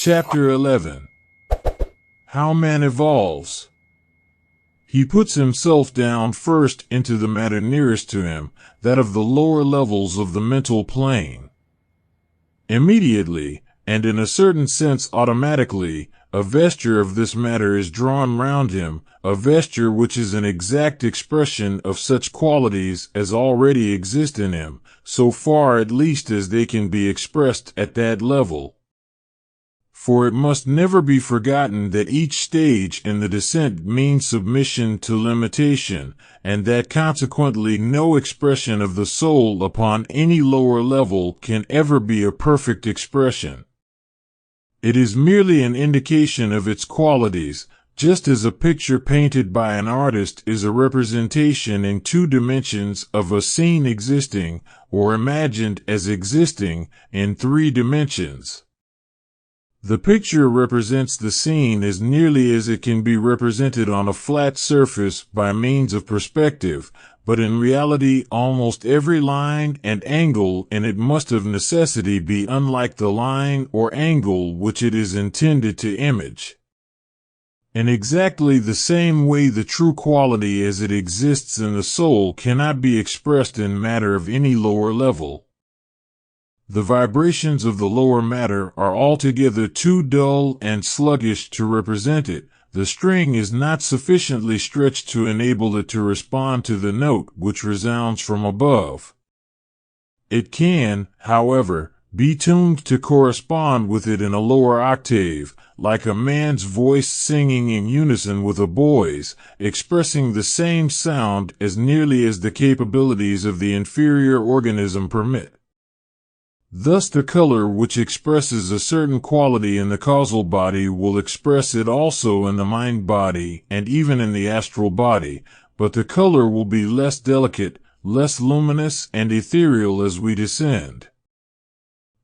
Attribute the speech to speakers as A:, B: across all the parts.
A: Chapter 11. How Man Evolves. He puts himself down first into the matter nearest to him, that of the lower levels of the mental plane. Immediately, and in a certain sense automatically, a vesture of this matter is drawn round him, a vesture which is an exact expression of such qualities as already exist in him, so far at least as they can be expressed at that level. For it must never be forgotten that each stage in the descent means submission to limitation, and that consequently no expression of the soul upon any lower level can ever be a perfect expression. It is merely an indication of its qualities, just as a picture painted by an artist is a representation in 2 dimensions of a scene existing, or imagined as existing, in 3 dimensions. The picture represents the scene as nearly as it can be represented on a flat surface by means of perspective, but in reality almost every line and angle in it must of necessity be unlike the line or angle which it is intended to image. In exactly the same way the true quality as it exists in the soul cannot be expressed in matter of any lower level. The vibrations of the lower matter are altogether too dull and sluggish to represent it. The string is not sufficiently stretched to enable it to respond to the note which resounds from above. It can, however, be tuned to correspond with it in a lower octave, like a man's voice singing in unison with a boy's, expressing the same sound as nearly as the capabilities of the inferior organism permit. Thus the color which expresses a certain quality in the causal body will express it also in the mind body and even in the astral body, but the color will be less delicate, less luminous and ethereal as we descend.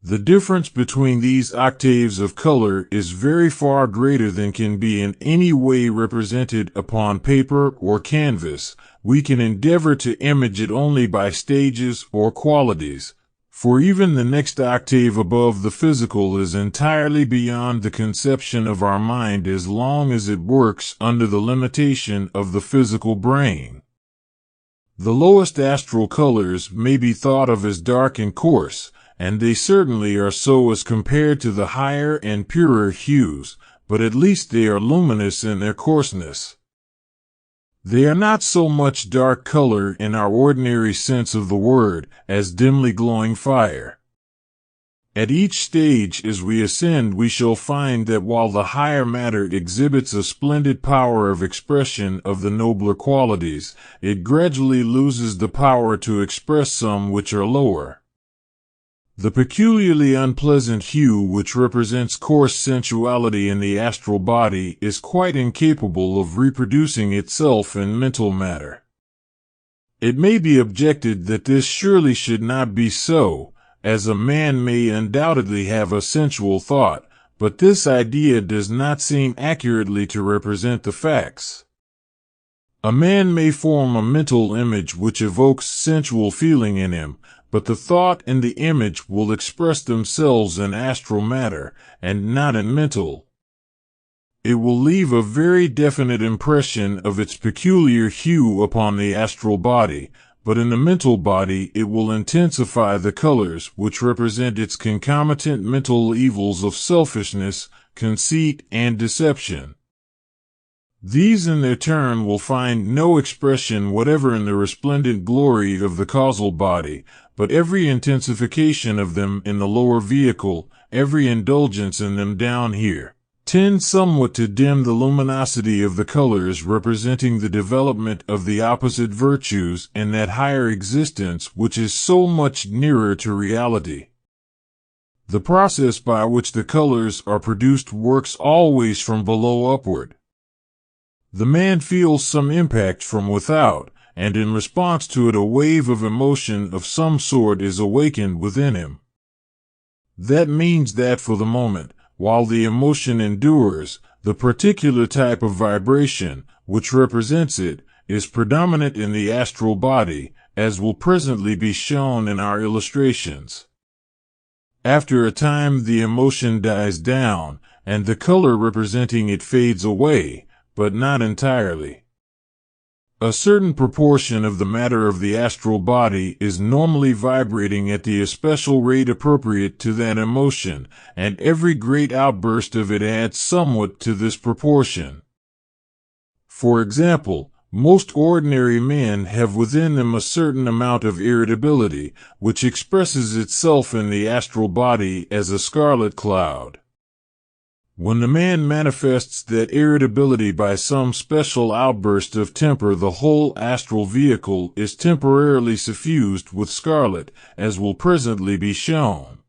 A: The difference between these octaves of color is very far greater than can be in any way represented upon paper or canvas. We can endeavor to image it only by stages or qualities. For even the next octave above the physical is entirely beyond the conception of our mind as long as it works under the limitation of the physical brain. The lowest astral colors may be thought of as dark and coarse, and they certainly are so as compared to the higher and purer hues, but at least they are luminous in their coarseness. They are not so much dark color in our ordinary sense of the word as dimly glowing fire. At each stage as we ascend we shall find that while the higher matter exhibits a splendid power of expression of the nobler qualities, it gradually loses the power to express some which are lower. The peculiarly unpleasant hue which represents coarse sensuality in the astral body is quite incapable of reproducing itself in mental matter. It may be objected that this surely should not be so, as a man may undoubtedly have a sensual thought, but this idea does not seem accurately to represent the facts. A man may form a mental image which evokes sensual feeling in him, but the thought and the image will express themselves in astral matter, and not in mental. It will leave a very definite impression of its peculiar hue upon the astral body, but in the mental body it will intensify the colors which represent its concomitant mental evils of selfishness, conceit, and deception. These in their turn will find no expression whatever in the resplendent glory of the causal body, but every intensification of them in the lower vehicle, every indulgence in them down here, tends somewhat to dim the luminosity of the colors representing the development of the opposite virtues in that higher existence which is so much nearer to reality. The process by which the colors are produced works always from below upward. The man feels some impact from without, and in response to it a wave of emotion of some sort is awakened within him. That means that for the moment, while the emotion endures, the particular type of vibration, which represents it, is predominant in the astral body, as will presently be shown in our illustrations. After a time the emotion dies down, and the color representing it fades away, but not entirely. A certain proportion of the matter of the astral body is normally vibrating at the especial rate appropriate to that emotion, and every great outburst of it adds somewhat to this proportion. For example, most ordinary men have within them a certain amount of irritability, which expresses itself in the astral body as a scarlet cloud. When the man manifests that irritability by some special outburst of temper, the whole astral vehicle is temporarily suffused with scarlet, as will presently be shown.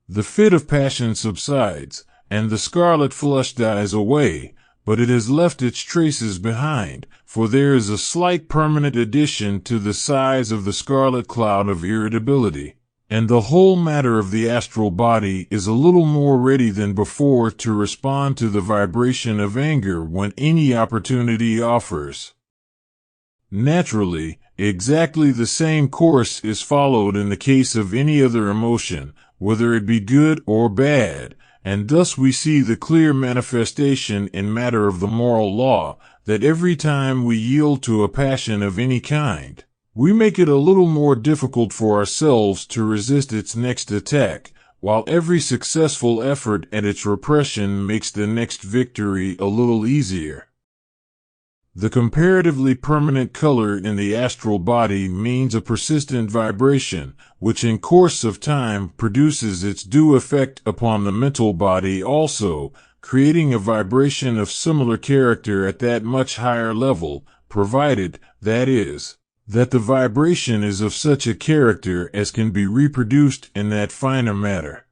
A: The fit of passion subsides, and the scarlet flush dies away, but it has left its traces behind, for there is a slight permanent addition to the size of the scarlet cloud of irritability, and the whole matter of the astral body is a little more ready than before to respond to the vibration of anger when any opportunity offers. Naturally, exactly the same course is followed in the case of any other emotion, whether it be good or bad, and thus we see the clear manifestation in matter of the moral law, that every time we yield to a passion of any kind, we make it a little more difficult for ourselves to resist its next attack, while every successful effort at its repression makes the next victory a little easier. The comparatively permanent color in the astral body means a persistent vibration, which in course of time produces its due effect upon the mental body also, creating a vibration of similar character at that much higher level, provided, that is, that the vibration is of such a character as can be reproduced in that finer matter.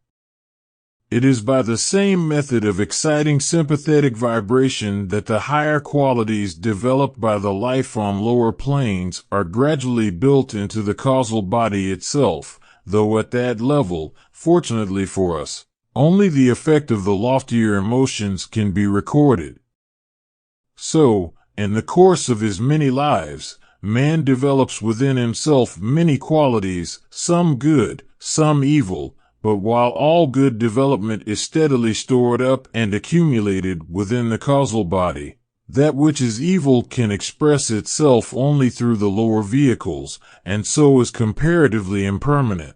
A: It is by the same method of exciting sympathetic vibration that the higher qualities developed by the life on lower planes are gradually built into the causal body itself, though at that level, fortunately for us, only the effect of the loftier emotions can be recorded. So, in the course of his many lives, man develops within himself many qualities, some good, some evil, but while all good development is steadily stored up and accumulated within the causal body, that which is evil can express itself only through the lower vehicles, and so is comparatively impermanent.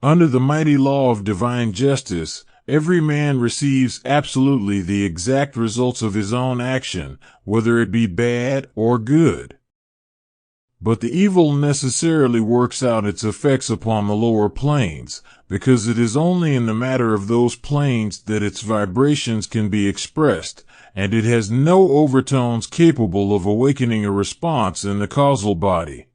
A: Under the mighty law of divine justice, every man receives absolutely the exact results of his own action, whether it be bad or good. But the evil necessarily works out its effects upon the lower planes, because it is only in the matter of those planes that its vibrations can be expressed, and it has no overtones capable of awakening a response in the causal body.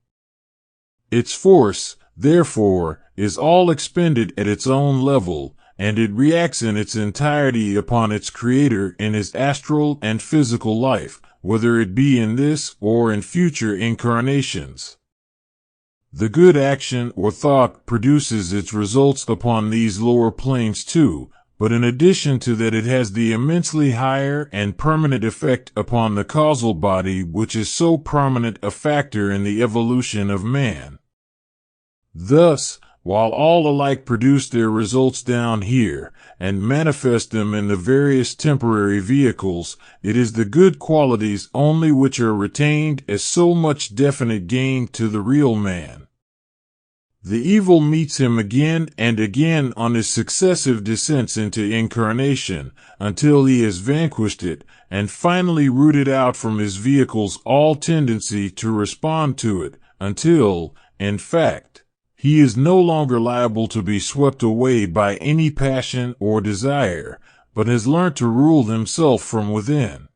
A: Its force, therefore, is all expended at its own level, and it reacts in its entirety upon its creator in his astral and physical life, whether it be in this or in future incarnations. The good action or thought produces its results upon these lower planes too, but in addition to that it has the immensely higher and permanent effect upon the causal body which is so prominent a factor in the evolution of man. Thus, while all alike produce their results down here, and manifest them in the various temporary vehicles, it is the good qualities only which are retained as so much definite gain to the real man. The evil meets him again and again on his successive descents into incarnation, until he has vanquished it, and finally rooted out from his vehicles all tendency to respond to it, until, in fact, he is no longer liable to be swept away by any passion or desire, but has learnt to rule himself from within.